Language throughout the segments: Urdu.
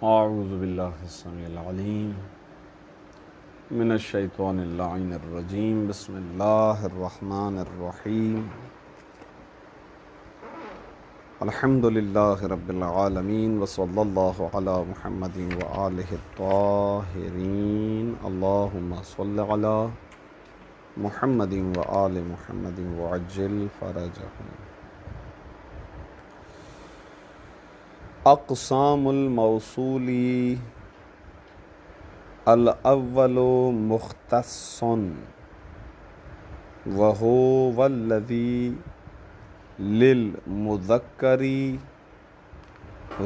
اعوذ باللہ السمیع العلیم من الشیطان اللعین الرجیم بسم اللہ الرحمن الرحیم الحمد للہ رب العالمین وصلی اللہ علی محمد وآلہ الطاہرین اللہم صل علی محمد وآل محمد وعجل فرجہم۔ اقسام الموصولی الاول مختص وهو الذی للمذکر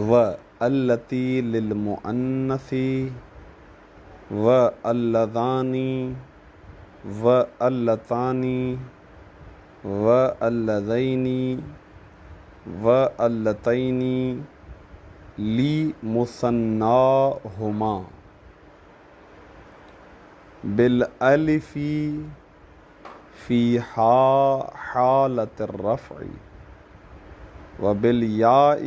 واللتی للمؤنث واللذانی واللتانی واللذین واللتین لی مثناہما بالالف فی حالت الرفع وبالیاء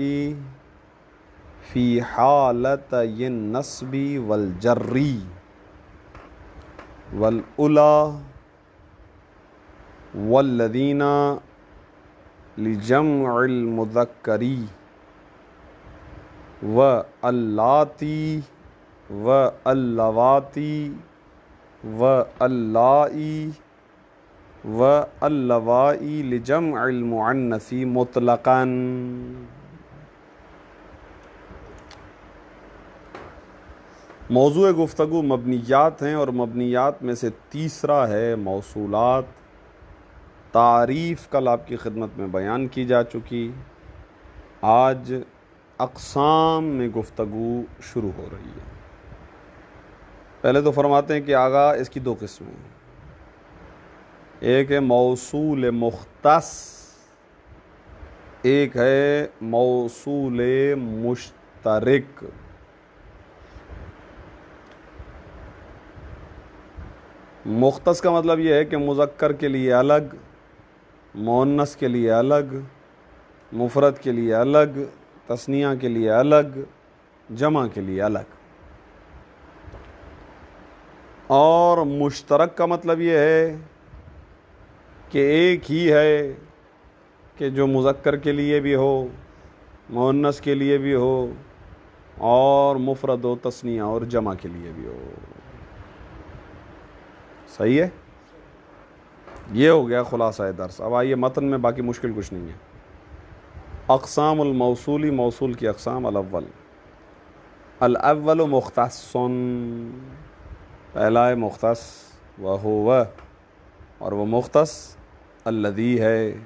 فی حالتي النصب والجر والأولى والذین لجمع المذکر واللاتی واللواتی واللائی واللوائی لجمع المؤنث مطلقاً۔ موضوع گفتگو مبنیات ہیں اور مبنیات میں سے تیسرا ہے موصولات۔ تعریف کل آپ کی خدمت میں بیان کی جا چکی، آج اقسام میں گفتگو شروع ہو رہی ہے۔ پہلے تو فرماتے ہیں کہ آگاہ اس کی دو قسمیں ہیں، ایک ہے موصول مختص، ایک ہے موصول مشترک۔ مختص کا مطلب یہ ہے کہ مذکر کے لیے الگ، مؤنث کے لیے الگ، مفرد کے لیے الگ، تثنیہ کے لیے الگ، جمع کے لیے الگ۔ اور مشترک کا مطلب یہ ہے کہ ایک ہی ہے کہ جو مذکر کے لیے بھی ہو، مؤنث کے لیے بھی ہو، اور مفرد و تثنیہ اور جمع کے لیے بھی ہو۔ صحیح ہے؟ یہ ہو گیا خلاصہ درس۔ اب آئیے متن میں، باقی مشکل کچھ نہیں ہے۔ اقسام الموصولی، موصول کی اقسام۔ الاول مختص، پہلا ہے مختص، وہو، اور وہ مختص الذی ہے۔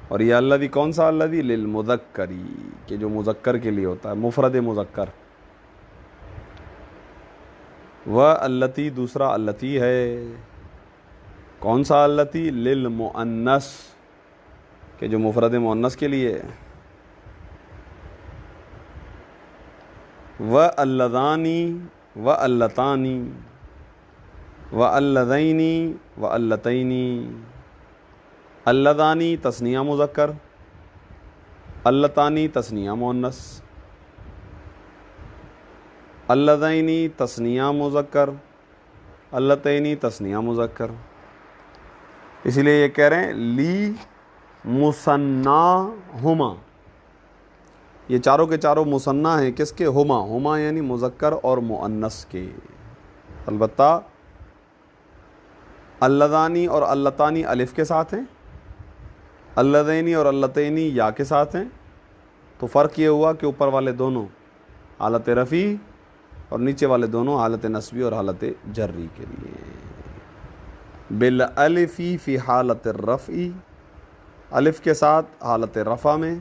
اور یہ الذی کون سا الذی؟ للمذکری، کہ جو مذکر کے لیے ہوتا ہے، مفرد مذکر۔ واللتی، دوسرا التی ہے، کون سا التی؟ للمؤنث، کہ جو مفرد مؤنث کے لیے ہے۔ واللذانی واللتانی واللذین واللتین۔ اللذانی تثنیہ مذکر، اللتانی تثنیہ مؤنث، اللذین تثنیہ مذکر، اللتین تثنیہ مذکر۔ اسی لیے یہ کہہ رہے ہیں لی مثناہما، یہ چاروں کے چاروں مثنیٰ ہیں، کس کے؟ ہما، ہما یعنی مذکر اور مؤنث کے۔ البتہ اللذانی اور اللتانی الف کے ساتھ ہیں، اللذینی اور اللتینی یا کے ساتھ ہیں۔ تو فرق یہ ہوا کہ اوپر والے دونوں حالت رفعی اور نیچے والے دونوں حالت نصبی اور حالت جری کے لیے۔ بالالف فی حالت الرفع، الف کے ساتھ حالت رفع میں،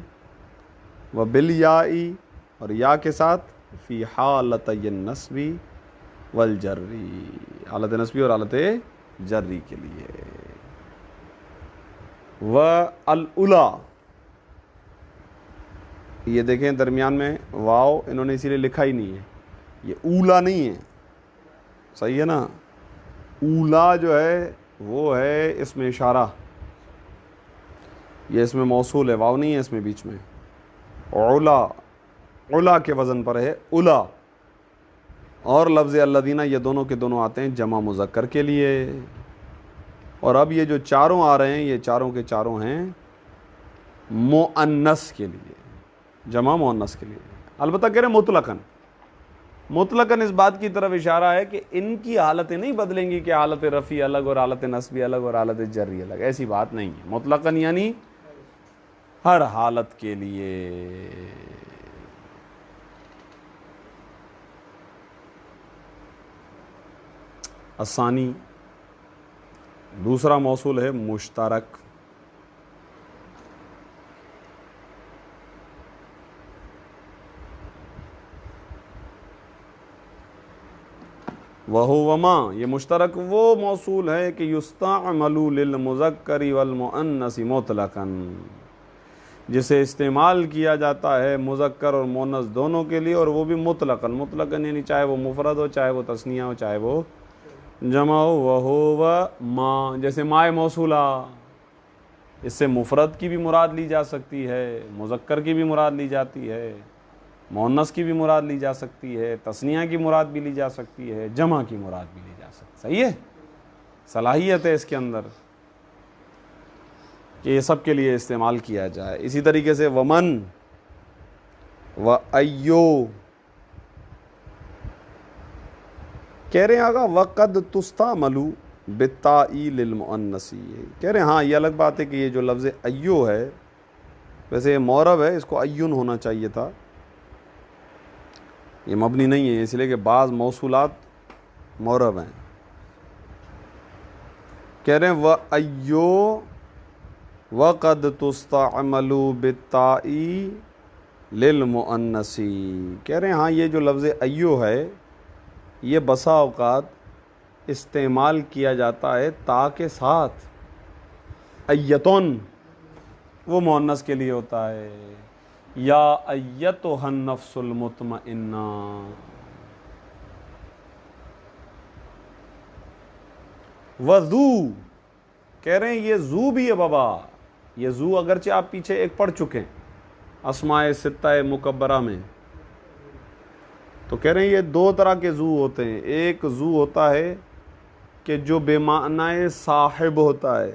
وبالیاء، اور یا کے ساتھ فی حالتی النصب والجر، حالت نصبی اور حالت جری کے لیے۔ والاولی، یہ دیکھیں درمیان میں واو انہوں نے اسی لیے لکھا ہی نہیں ہے، یہ اولا نہیں ہے، صحیح ہے نا؟ اولا جو ہے وہ ہے اسم اشارہ، یہ اس میں موصول ہے، واو نہیں ہے اس میں بیچ میں۔ اولا علا کے وزن پر ہے الا، اور لفظ الذین یہ دونوں کے دونوں آتے ہیں جمع مذکر کے لیے. اور اب یہ جو چاروں آ رہے ہیں یہ چاروں کے چاروں ہیں مؤنث کے لیے، جمع مؤنث کے لیے. البتہ کہہ رہے ہیں مطلقاً اس بات کی طرف اشارہ ہے کہ ان کی حالتیں نہیں بدلیں گی کہ حالت رفع الگ اور حالت نصبی الگ اور حالت جری الگ، ایسی بات نہیں ہے. مطلقاً یعنی ہر حالت کے لیے. الثانی دوسرا موصول ہے مشترک. وَهُوَ مَا، یہ مشترک وہ موصول ہے کہ یستعمل للمذکر والمؤنث مطلقاً، جسے استعمال کیا جاتا ہے مذکر اور مؤنث دونوں کے لیے، اور وہ بھی مطلقاً یعنی چاہے وہ مفرد ہو، چاہے وہ تثنیہ ہو، چاہے وہ جمع ہو. وَهُوَ مَا، جیسے ماء موصولہ، اس سے مفرد کی بھی مراد لی جا سکتی ہے، مذکر کی بھی مراد لی جاتی ہے، مؤنث کی بھی مراد لی جا سکتی ہے، تثنیہ کی مراد بھی لی جا سکتی ہے، جمع کی مراد بھی لی جا سکتی ہے. صحیح ہے، صلاحیت ہے اس کے اندر کہ یہ سب کے لیے استعمال کیا جائے. اسی طریقے سے ومن و ایو، کہہ رہے ہیں آگا وقد تستعمل بالتاء للمؤنث، کہہ رہے ہیں ہاں یہ الگ بات ہے کہ یہ جو لفظ ایو ہے ویسے یہ معرب ہے، اس کو ایون ہونا چاہیے تھا، یہ مبنی نہیں ہے، اس لیے کہ بعض موصولات معرب ہیں. کہہ رہے ہیں وَأَيُّ وَقَدْ تُسْتَعْمَلُ بِالتَّاءِ لِلْمُؤَنَّثِ، کہہ رہے ہیں ہاں یہ جو لفظ ایو ہے یہ بسا اوقات استعمال کیا جاتا ہے تا کے ساتھ. ایتن وہ مؤنث کے لیے ہوتا ہے، یا ایتھا النفس المطمئنہ. وذو، کہہ رہے ہیں یہ زو بھی ہے بابا، یہ زو اگرچہ آپ پیچھے ایک پڑھ چکے ہیں اسماء ستہ مکبرہ میں، تو کہہ رہے ہیں یہ دو طرح کے زو ہوتے ہیں. ایک زو ہوتا ہے کہ جو بے معنی صاحب ہوتا ہے،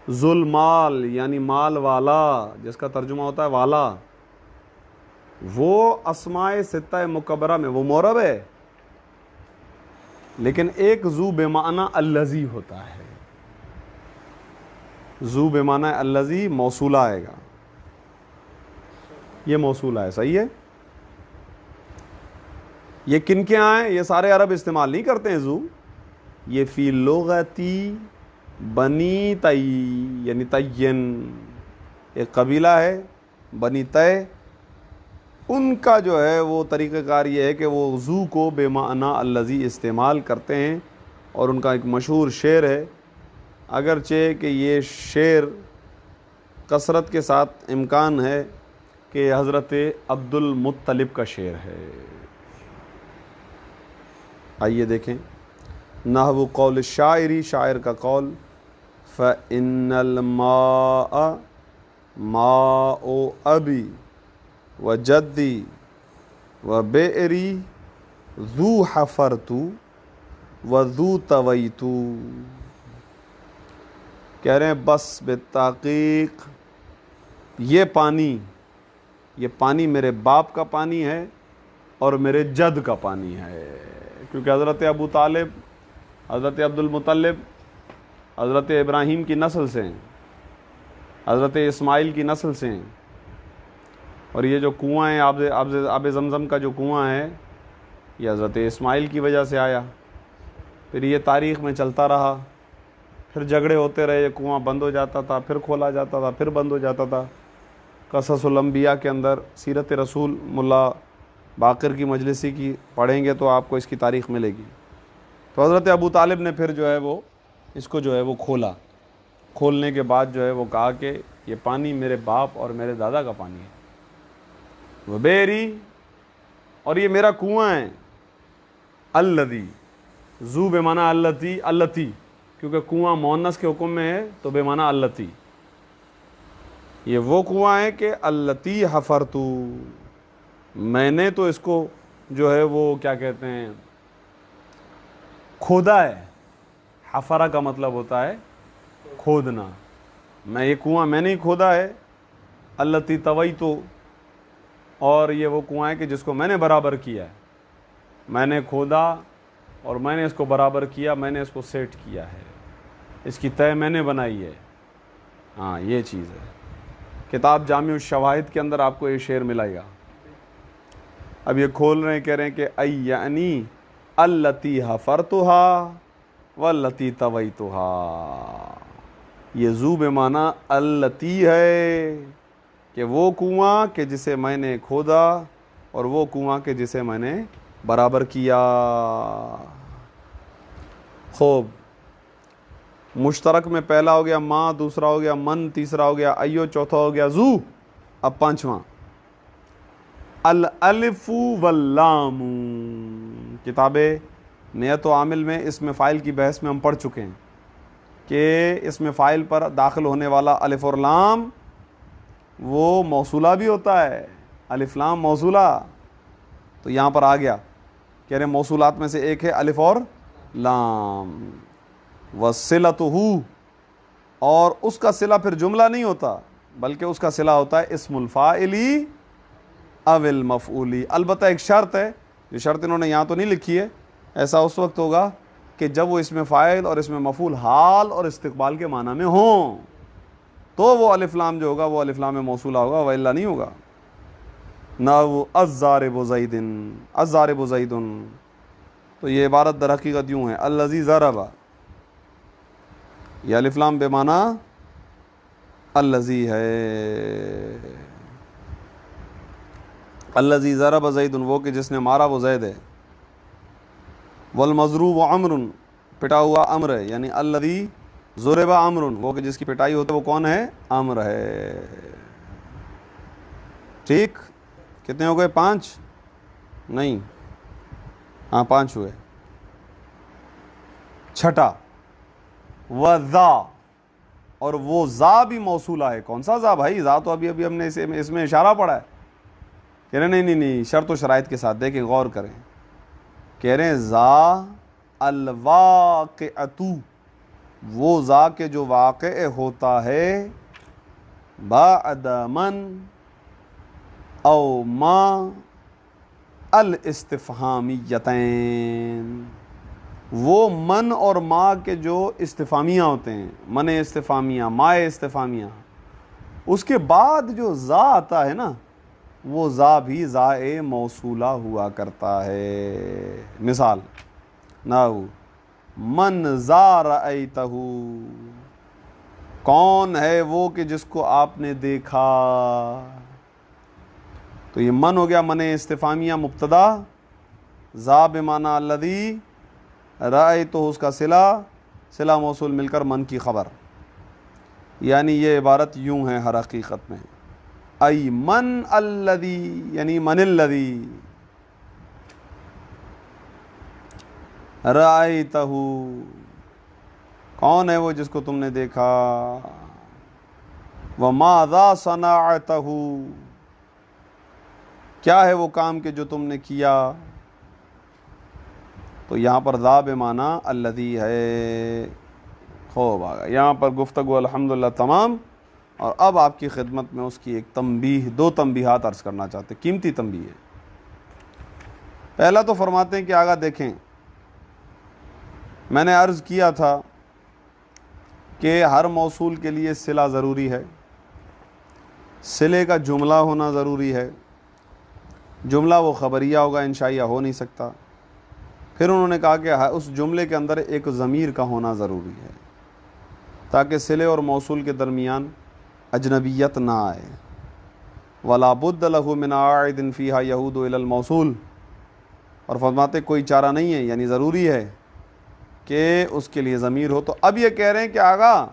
ذو المال یعنی مال والا، جس کا ترجمہ ہوتا ہے والا، وہ اسماء ستہ مکبرہ میں وہ معرب ہے. لیکن ایک ذو بے معنی الذی ہوتا ہے، ذو بے معنی الذی موصولہ آئے گا، یہ موصولہ ہے. صحیح ہے، یہ کن کے آئیں؟ یہ سارے عرب استعمال نہیں کرتے ہیں ذو، یہ فی لغتی بنی تی یعنی تین، ایک قبیلہ ہے بنی تے، ان کا جو ہے وہ طریقہ کار یہ ہے کہ وہ ذو کو بے معنی الذی استعمال کرتے ہیں. اور ان کا ایک مشہور شعر ہے، اگرچہ کہ یہ شعر کثرت کے ساتھ امکان ہے کہ حضرت عبد المطلب کا شعر ہے. آئیے دیکھیں نحو قول الشاعری، شاعر کا قول، فَإِنَّ الْمَاءَ مَاءُ أَبِي وَجَدِّي وَبِئْرِي ذُو حَفَرْتُ وَذُو طَوَيْتُ. کہہ رہے ہیں بس بالتحقیق یہ پانی میرے باپ کا پانی ہے اور میرے جد کا پانی ہے، کیونکہ حضرت ابو طالب، حضرت عبد المطلب حضرت ابراہیم کی نسل سے ہیں، حضرت اسماعیل کی نسل سے ہیں. اور یہ جو کنواں ہے آب زمزم کا جو کنواں ہے یہ حضرت اسماعیل کی وجہ سے آیا. پھر یہ تاریخ میں چلتا رہا، پھر جھگڑے ہوتے رہے، یہ کنواں بند ہو جاتا تھا، پھر کھولا جاتا تھا، پھر بند ہو جاتا تھا. قصص الانبیاء کے اندر سیرت رسول ملا باقر کی مجلسی کی پڑھیں گے تو آپ کو اس کی تاریخ ملے گی. تو حضرت ابو طالب نے پھر جو ہے وہ اس کو جو ہے وہ کھولا، کھولنے کے بعد جو ہے وہ کہا کہ یہ پانی میرے باپ اور میرے دادا کا پانی ہے، وہ بیری، اور یہ میرا کنواں ہے. الذی، ذو بے معنی التی، کیونکہ کنواں مؤنث کے حکم میں ہے تو بے معنی التی. یہ وہ کنواں ہے کہ التی حفرتو، میں نے تو اس کو جو ہے وہ کیا کہتے ہیں کھودا ہے. حفرہ کا مطلب ہوتا ہے کھودنا. میں یہ کنواں میں نے ہی کھودا ہے. التی طوی تو، اور یہ وہ کنواں ہے کہ جس کو میں نے برابر کیا ہے. میں نے کھودا اور میں نے اس کو برابر کیا، میں نے اس کو سیٹ کیا ہے، اس کی تہ میں نے بنائی ہے. ہاں یہ چیز ہے. کتاب جامع الشواہد کے اندر آپ کو یہ شعر ملے گا. اب یہ کھول رہے ہیں، کہہ رہے ہیں کہ ای یعنی التی حفرتها والتی طویتها. یہ ذو بمعنی التی ہے کہ وہ کنواں کہ جسے میں نے کھودا، اور وہ کنواں کہ جسے میں نے برابر کیا. خوب، مشترک میں پہلا ہو گیا ماں، دوسرا ہو گیا من، تیسرا ہو گیا ایو، چوتھا ہو گیا ذو. اب پانچواں الالف واللام. کتاب نیت و عامل میں اسم فاعل کی بحث میں ہم پڑھ چکے ہیں کہ اسم فاعل پر داخل ہونے والا الف اور لام وہ موصولہ بھی ہوتا ہے. الف لام موصولہ. تو یہاں پر آ گیا، کہہ رہے ہیں موصولات میں سے ایک ہے الف اور لام. وصلتہ، اور اس کا صلہ پھر جملہ نہیں ہوتا بلکہ اس کا صلہ ہوتا ہے اسم الفاعلی او المفعولی. البتہ ایک شرط ہے، جو شرط انہوں نے یہاں تو نہیں لکھی ہے. ایسا اس وقت ہوگا کہ جب وہ اسم فاعل اور اسم مفعول حال اور استقبال کے معنی میں ہوں، تو وہ الف لام جو ہوگا وہ الف لام موصولہ ہوگا، والا نہیں ہوگا. نحو الضارب زید، الضارب زید. تو یہ عبارت در حقیقت یوں ہے الذی ضرب. یہ الف لام بے معنی الذی ہے. الذی ضرب زید، وہ کہ جس نے مارا وہ زید ہے. والمضروب عمر، پٹا ہوا عمر ہے. یعنی الذی ضرب عمر، وہ کہ جس کی پٹائی ہوتا ہے وہ کون ہے؟ عمر ہے. ٹھیک، کتنے ہو گئے؟ 5 نہیں، ہاں 5 ہوئے. چھٹا وذا، اور وہ ذا بھی موصولہ ہے. کون سا ذا بھائی؟ ذا تو ابھی ہم نے اس میں اشارہ پڑھا ہے. کہہ رہے ہیں نہیں شرط و شرائط کے ساتھ، دیکھیں غور کریں. کہہ رہے ہیں ذا الواقعۃ، وہ ذا کے جو واقع ہوتا ہے بعد من او ما الاستفہامیتین. وہ من اور ما کے جو استفہامیہ ہوتے ہیں، من استفہامیہ، ما استفہامیہ، اس کے بعد جو ذا آتا ہے نا، وہ ذا بھی ذا موصولہ ہوا کرتا ہے. مثال نحو من ذا رأیتہ، کون ہے وہ کہ جس کو آپ نے دیکھا. تو یہ من ہو گیا من استفہامیہ مبتدا، ذا بمعنی الذی، رأیتہ اس کا صلہ موصول مل کر من کی خبر. یعنی یہ عبارت یوں ہے ہر حقیقت میں، ای من الذی، یعنی من الذی رأیتہ، کون ہے وہ جس کو تم نے دیکھا. وماذا صنعتہ، کیا ہے وہ کام کہ جو تم نے کیا. تو یہاں پر ذا بمعنی الذی ہے. خوب آ گیا. یہاں پر گفتگو الحمدللہ تمام. اور اب آپ کی خدمت میں اس کی ایک تنبیہ، 2 تنبیہات عرض کرنا چاہتے، قیمتی تنبیہ ہے. پہلا تو فرماتے ہیں کہ آگا دیکھیں، میں نے عرض کیا تھا کہ ہر موصول کے لیے صلہ ضروری ہے، صلے کا جملہ ہونا ضروری ہے. جملہ وہ خبریہ ہوگا، انشائیہ ہو نہیں سکتا. پھر انہوں نے کہا کہ اس جملے کے اندر ایک ضمیر کا ہونا ضروری ہے تاکہ صلے اور موصول کے درمیان اجنبیت نہ آئے. وَلَا بُدَّ لَهُ مِنْ عَائِدٍ فِيهَا يَعُودُ إِلَى الْمَوْصُولِ، اور فرماتے کوئی چارہ نہیں ہے، یعنی ضروری ہے کہ اس کے لیے ضمیر ہو. تو اب یہ کہہ رہے ہیں کہ آگا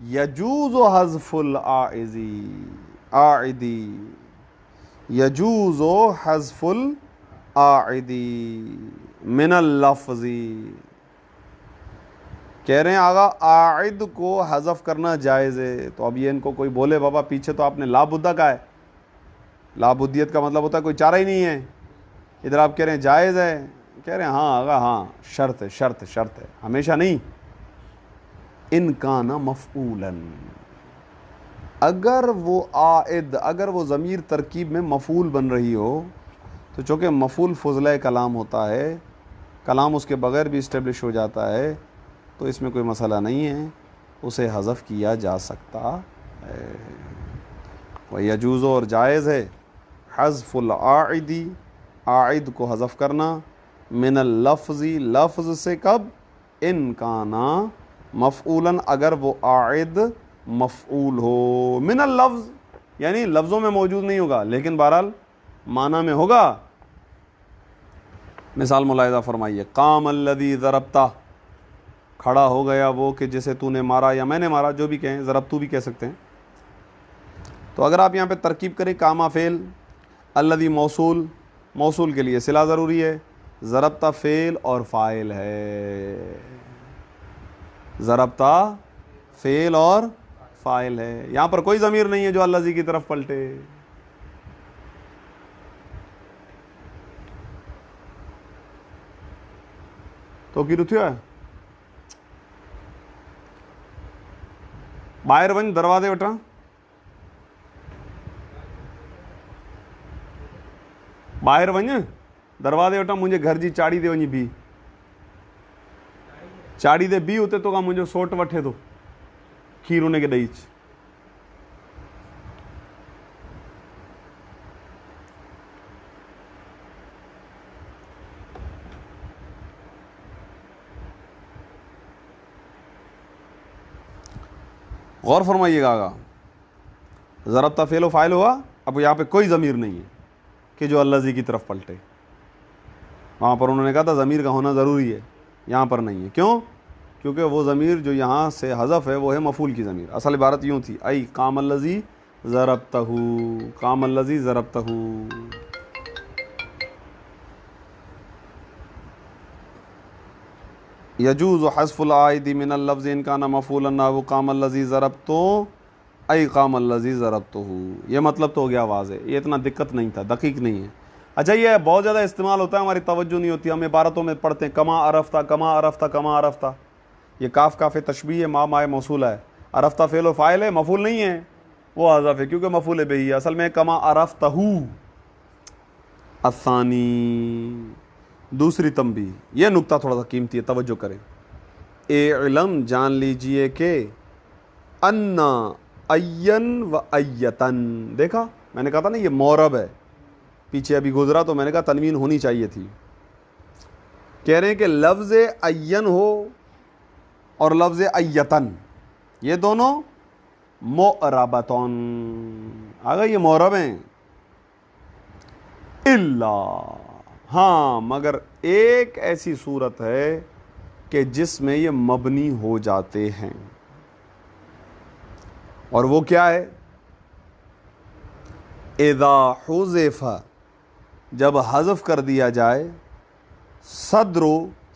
یجوز حذف العائدی، یجوز حذف العائدی من اللفظی. کہہ رہے ہیں آگا عائد کو حذف کرنا جائز ہے. تو اب یہ ان کو کوئی بولے بابا پیچھے تو آپ نے لا بدہ کا ہے، لابدیت کا مطلب ہوتا ہے کوئی چارہ ہی نہیں ہے. ادھر آپ کہہ رہے ہیں جائز ہے, کہہ رہے ہیں ہاں آگا ہاں شرط ہے, شرط شرط ہے, ہمیشہ نہیں. ان کان مفعولا, اگر وہ عائد, اگر وہ ضمیر ترکیب میں مفعول بن رہی ہو, تو چونکہ مفعول فضلہ کلام ہوتا ہے, کلام اس کے بغیر بھی اسٹیبلش ہو جاتا ہے, تو اس میں کوئی مسئلہ نہیں ہے, اسے حذف کیا جا سکتا ہے. وَيَجُوزُ, اور جائز ہے, حذف العائدی, عائد کو حذف کرنا, من اللفظی, لفظ سے, کب, ان کانا مفعولاً, اگر وہ عائد مفعول ہو. من اللفظ یعنی لفظوں میں موجود نہیں ہوگا لیکن بہرحال معنی میں ہوگا. مثال ملاحظہ فرمائیے, قام الذی ضربتہ, کھڑا ہو گیا وہ کہ جسے تو نے مارا یا میں نے مارا, جو بھی کہیں, ضربتو بھی کہہ سکتے ہیں. تو اگر آپ یہاں پہ ترکیب کریں, قامہ فعل, الذی موصول, موصول کے لیے صلہ ضروری ہے, ضربتہ فعل اور فاعل ہے, ضربتہ فعل اور فاعل ہے. یہاں پر کوئی ضمیر نہیں ہے جو الذی کی طرف پلٹے. تو کی رتھیا ہے باہر ون دروازے وٹا, باہر ون دروازے وٹا, مجھے گھر جی چاڑی دے ونجی بی, چاڑی دے بی ہوتے تو کا مجھے سوٹ وٹھے دو کھیر ہونے کے ڈیچ. غور فرمائیے گا آگا, ضربتہ فعل و فاعل ہوا, اب یہاں پہ کوئی ضمیر نہیں ہے کہ جو الذی کی طرف پلٹے. وہاں پر انہوں نے کہا تھا ضمیر کا ہونا ضروری ہے, یہاں پر نہیں ہے. کیوں؟ کیونکہ وہ ضمیر جو یہاں سے حذف ہے وہ ہے مفعول کی ضمیر. اصل عبارت یوں تھی, ای قام الذی ضربتہ, قام الذی ضربتہ. یجوز حذف العائد من اللفظ ان کان مفعولا نحو قام الذی ضربتہ ای قام الذی ضربتہ. یہ مطلب تو ہو گیا واضح, یہ اتنا دقت نہیں تھا, دقیق نہیں ہے. اچھا یہ بہت زیادہ استعمال ہوتا ہے, ہماری توجہ نہیں ہوتی, ہم عبارتوں میں پڑھتے ہیں کما عرفتہ, کما عرفتہ, کما عرفتہ. یہ کاف کاف تشبیہ ہے, ما مائے موصولہ ہے, عرفتہ فعل و فاعل ہے, مفعول نہیں ہے, وہ حذف ہے کیونکہ مفعول بہ ہے. اصل میں کما عرفتہ. الثانی, دوسری تنبیہ, یہ نقطہ تھوڑا سا قیمتی ہے, توجہ کریں. اعلم, جان لیجئے کہ, انا این و ایتن, دیکھا میں نے کہا تھا نا یہ مورب ہے, پیچھے ابھی گزرا تو میں نے کہا تنوین ہونی چاہیے تھی. کہہ رہے ہیں کہ لفظ این ہو اور لفظ ایتن, یہ دونوں معربتون, آگا یہ معرب ہیں. الا, ہاں مگر ایک ایسی صورت ہے کہ جس میں یہ مبنی ہو جاتے ہیں, اور وہ کیا ہے؟ اذا حذف, جب حذف کر دیا جائے, صدر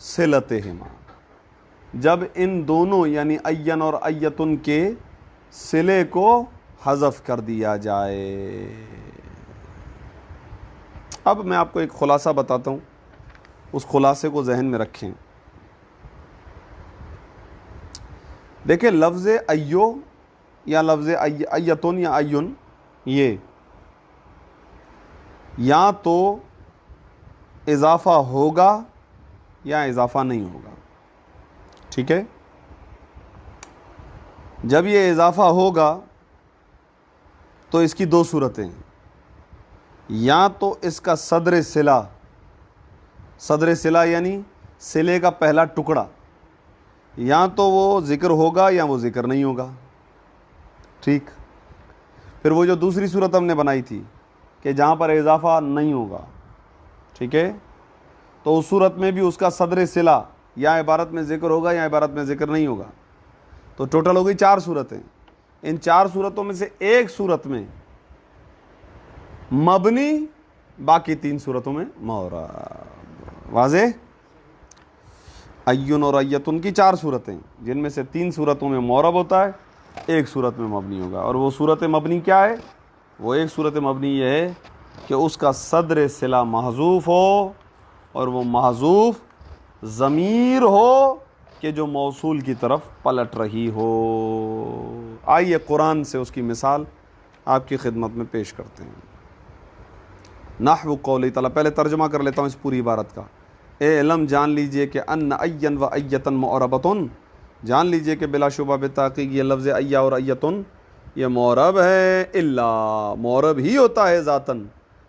صلتہما, جب ان دونوں یعنی این اور ایتن کے صلے کو حذف کر دیا جائے. اب میں آپ کو ایک خلاصہ بتاتا ہوں, اس خلاصے کو ذہن میں رکھیں. دیکھیں لفظ ایو یا لفظ ایتن یا ایون, یہ یا تو اضافہ ہوگا یا اضافہ نہیں ہوگا, ٹھیک ہے. جب یہ اضافہ ہوگا تو اس کی دو صورتیں, یا تو اس کا صدر صلہ, صدر صلہ یعنی صلے کا پہلا ٹکڑا, یا تو وہ ذکر ہوگا یا وہ ذکر نہیں ہوگا, ٹھیک. پھر وہ جو دوسری صورت ہم نے بنائی تھی کہ جہاں پر اضافہ نہیں ہوگا, ٹھیک ہے, تو اس صورت میں بھی اس کا صدر صلہ یا عبارت میں ذکر ہوگا یا عبارت میں ذکر نہیں ہوگا. تو ٹوٹل ہو گئی 4 صورتیں. ان 4 صورتوں میں سے ایک صورت میں مبنی, باقی 3 صورتوں میں معرب. واضح؟ ایون اور ایتن کی 4 صورتیں, جن میں سے 3 صورتوں میں معرب ہوتا ہے, ایک صورت میں مبنی ہوگا. اور وہ صورت مبنی کیا ہے؟ وہ ایک صورت مبنی یہ ہے کہ اس کا صدر صلہ محذوف ہو اور وہ محذوف ضمیر ہو کہ جو موصول کی طرف پلٹ رہی ہو۔ آئیے قرآن سے اس کی مثال آپ کی خدمت میں پیش کرتے ہیں۔ نحو قولی تعالیٰ، پہلے ترجمہ کر لیتا ہوں اس پوری عبارت کا۔ اے علم جان لیجئے کہ ان این و ایتن معربتن، جان لیجئے کہ بلا شبہ بتحقیق یہ لفظ ایہ اور ایتن یہ معرب ہے، الا معرب ہی ہوتا ہے ذاتن،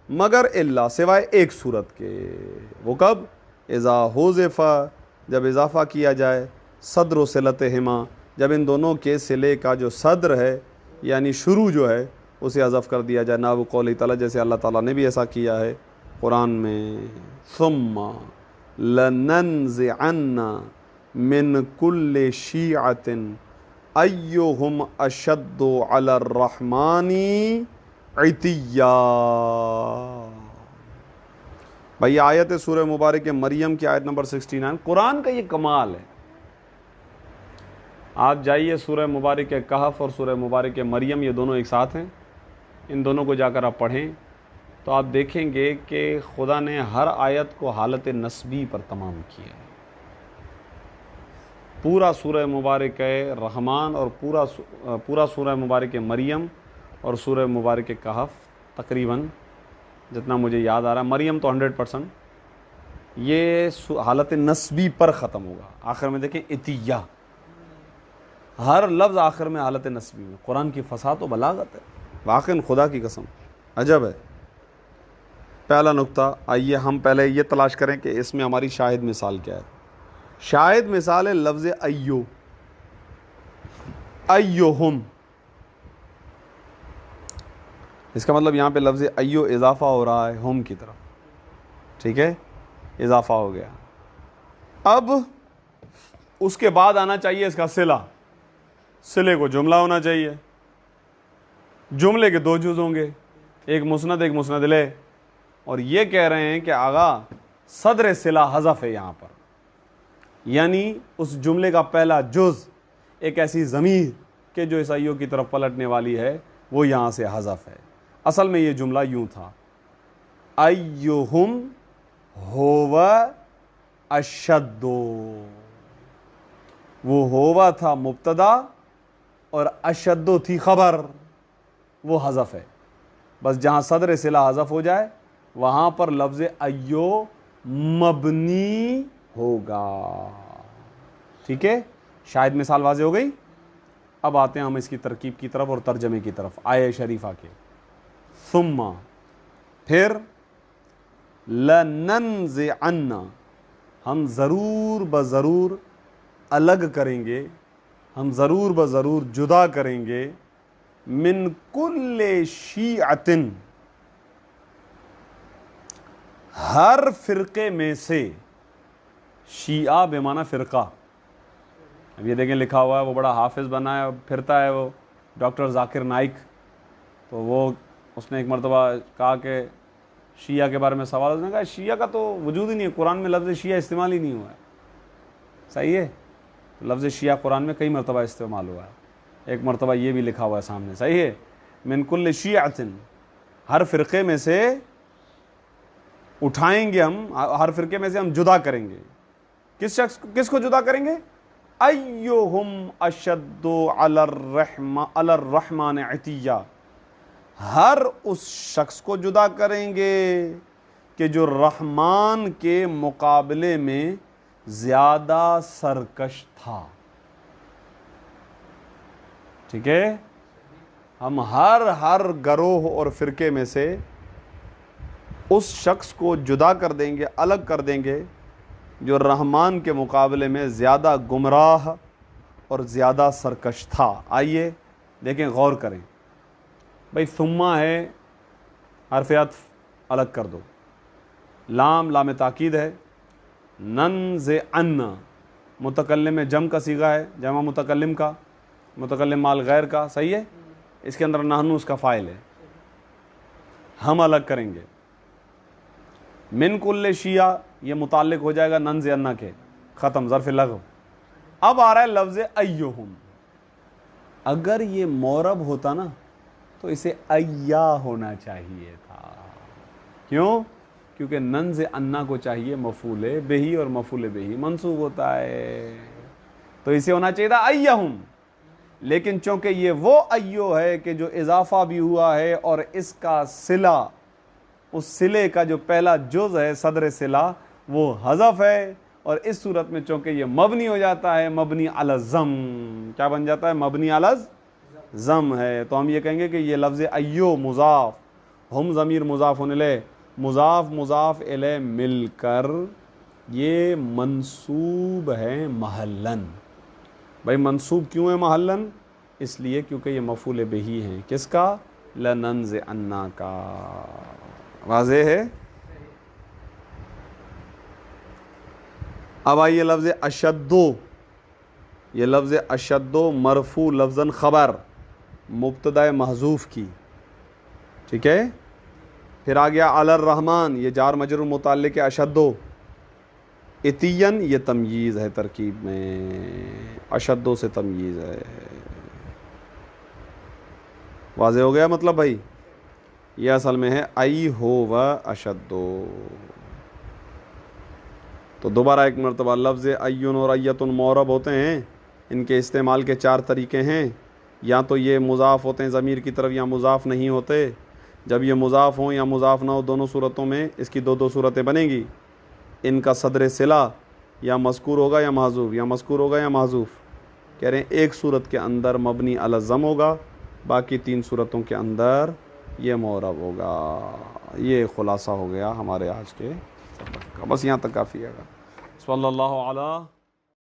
مگر الا سوائے ایک صورت کے۔ وہ کب؟ اذا حذف، جب اضافہ کیا جائے، صدر و صلتہما، جب ان دونوں کے صلے کا جو صدر ہے یعنی شروع جو ہے اسے حذف کر دیا جائے، نحو قول تعالیٰ، جیسے اللہ تعالیٰ نے بھی ایسا کیا ہے قرآن میں۔ ثم لننزعن من کل شیعۃ ایہم اشد علی الرحمن عتیا۔ بھائی آیت سورہ مبارک مریم کی آیت نمبر 69، قرآن کا یہ کمال ہے۔ آپ جائیے سورہ مبارک کہف اور سورہ مبارک مریم، یہ دونوں ایک ساتھ ہیں، ان دونوں کو جا کر آپ پڑھیں تو آپ دیکھیں گے کہ خدا نے ہر آیت کو حالت نسبی پر تمام کیا ہے۔ پورا سورہ مبارک رحمان اور پورا سورہ مبارک مریم اور سورہ مبارک کہف، تقریباً جتنا مجھے یاد آ رہا ہے، مریم تو 100%، یہ حالت نسبی پر ختم ہوگا۔ آخر میں دیکھیں عطیہ، ہر لفظ آخر میں حالت نسبی میں۔ قرآن کی فصاحت و بلاغت ہے واقعاً، خدا کی قسم عجب ہے۔ پہلا نقطہ، آئیے ہم پہلے یہ تلاش کریں کہ اس میں ہماری شاہد مثال کیا ہے۔ شاہد مثال ہے لفظ ایو، ایہم، اس کا مطلب یہاں پہ لفظ ایو اضافہ ہو رہا ہے ہم کی طرف، ٹھیک ہے، اضافہ ہو گیا۔ اب اس کے بعد آنا چاہیے اس کا صلہ، صلے کو جملہ ہونا چاہیے، جملے کے 2 جز ہوں گے، ایک مسند ایک مسند الیہ، اور یہ کہہ رہے ہیں کہ آغا صدر صلہ حذف ہے یہاں پر، یعنی اس جملے کا پہلا جز ایک ایسی ضمیر کہ جو اس ایو کی طرف پلٹنے والی ہے وہ یہاں سے حذف ہے۔ اصل میں یہ جملہ یوں تھا، ایہم ہو اشد، وہ ہوا تھا مبتدا اور اشدو تھی خبر، وہ حذف ہے۔ بس جہاں صدر صلہ حذف ہو جائے وہاں پر لفظ ایو مبنی ہوگا، ٹھیک ہے۔ شاید مثال واضح ہو گئی۔ اب آتے ہیں ہم اس کی ترکیب کی طرف اور ترجمے کی طرف آیہ شریفہ کے۔ ثم، پھر، لننزعن، ہم ضرور بضرور الگ کریں گے، ہم ضرور بضرور جدا کریں گے، من کل شیعۃ، ہر فرقے میں سے، شیعہ بے معنی فرقہ۔ اب یہ دیکھیں لکھا ہوا ہے، وہ بڑا حافظ بنا ہے، پھرتا ہے وہ ڈاکٹر ذاکر نائک، تو وہ اس نے ایک مرتبہ کہا کہ شیعہ کے بارے میں سوال، اس نے کہا شیعہ کا تو وجود ہی نہیں ہے، قرآن میں لفظ شیعہ استعمال ہی نہیں ہوا ہے، صحیح ہے، لفظ شیعہ قرآن میں کئی مرتبہ استعمال ہوا ہے، ایک مرتبہ یہ بھی لکھا ہوا ہے سامنے، صحیح ہے، من کل شیعۃ، ہر فرقے میں سے اٹھائیں گے ہم، ہر فرقے میں سے ہم جدا کریں گے، کس کو جدا کریں گے؟ ایہم اشد علی الرحمن عتیہ، ہر اس شخص کو جدا کریں گے کہ جو رحمان کے مقابلے میں زیادہ سرکش تھا، ٹھیک ہے۔ ہم ہر گروہ اور فرقے میں سے اس شخص کو جدا کر دیں گے، الگ کر دیں گے جو رحمان کے مقابلے میں زیادہ گمراہ اور زیادہ سرکش تھا۔ آئیے دیکھیں، غور کریں بھائی، ثم ہے، حرف عطف الگ کر دو، لام تاکید ہے، ننزعن متکلم میں جمع کا صیغہ ہے، جمع متکلم کا، متکلم مال غیر کا، صحیح ہے، اس کے اندر نحن اس کا فاعل ہے، ہم الگ کریں گے۔ من کل شیعہ یہ متعلق ہو جائے گا ننزعن کے، ختم، ظرف لغو۔ اب آ رہا ہے لفظ ایہم، اگر یہ معرب ہوتا نا تو اسے ایا ہونا چاہیے تھا. کیوں؟ کیونکہ ننز انا کو چاہیے مفعول بہی، اور مفعول بہی منصوب ہوتا ہے، تو اسے ہونا چاہیے تھا ایہم. لیکن چونکہ یہ وہ ایو ہے کہ جو اضافہ بھی ہوا ہے اور اس کا صلہ، اس صلے کا جو پہلا جز ہے صدر صلہ وہ حذف ہے، اور اس صورت میں چونکہ یہ مبنی ہو جاتا ہے، مبنی علی الضم. کیا بن جاتا ہے؟ مبنی علی الضم ہے. تو ہم یہ کہیں گے کہ یہ لفظ ایو مضاف، ہم ضمیر مضاف الیہ، مضاف مضاف الیہ مل کر یہ منصوب ہے محلن. بھائی منصوب کیوں ہے محلن؟ اس لیے کیونکہ یہ مفعول بہی ہیں. کس کا؟ لننزعن کا. واضح ہے؟ اب آئیے لفظ اشدو. یہ لفظ اشدو مرفوع لفظاً خبر مبتدا محذوف کی، ٹھیک ہے. پھر آ گیا علی الرحمن، یہ جار مجرور متعلق اشدو. اتین یہ تمییز ہے ترکیب میں، اشدو سے تمییز ہے. واضح ہو گیا مطلب بھائی؟ یہ اصل میں ہے ای ہو و اشدو. تو دوبارہ ایک مرتبہ لفظ ایون اور ایتن معرب ہوتے ہیں، ان کے استعمال کے 4 طریقے ہیں. یا تو یہ مضاف ہوتے ہیں ضمیر کی طرف، یا مضاف نہیں ہوتے. جب یہ مضاف ہوں یا مضاف نہ ہو، دونوں صورتوں میں اس کی 2 صورتیں بنیں گی. ان کا صدر صلہ یا مذکور ہوگا یا محذوف، یا مذکور ہوگا یا محذوف. کہہ رہے ہیں ایک صورت کے اندر مبنی علی الضم ہوگا، باقی 3 صورتوں کے اندر یہ معرب ہوگا. یہ خلاصہ ہو گیا ہمارے آج کے سبق کا. بس یہاں تک کافی ہے. صلی اللہ علیہ